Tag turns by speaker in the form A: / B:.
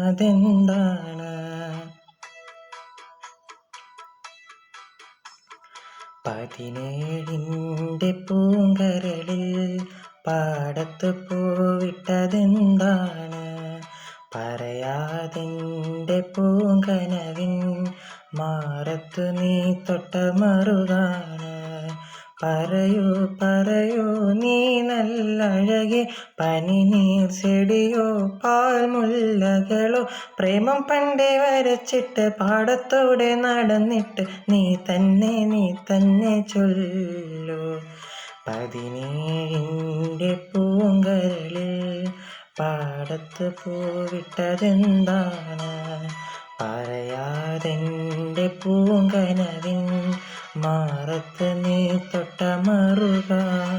A: അതെന്താണ് പതിനേഴിൻ്റെ പൂങ്കരളിൽ പാടത്ത് പോവിട്ടതെന്താണ് പറയാതെൻ്റെ പൂങ്കനവിൻ മാറത്തു നീ തൊട്ട മറുകാണ് പറയൂ പറയൂ നീ നല്ലഴകെ പനിനീർ ചെടിയോ പാൽമുല്ലകളോ പ്രേമം പണ്ടേ വരച്ചിട്ട് പാടത്തോടെ നടന്നിട്ട് നീ തന്നെ ചൊല്ലു പതിനേഴിൻ്റെ പൂങ്കരളിൽ പാടത്ത് പോവിട്ടതെന്താണ് പറയാതെൻ്റെ പൂങ്കനവിൻ മാറത്ത് നീ തൊട്ട മറുകാണ്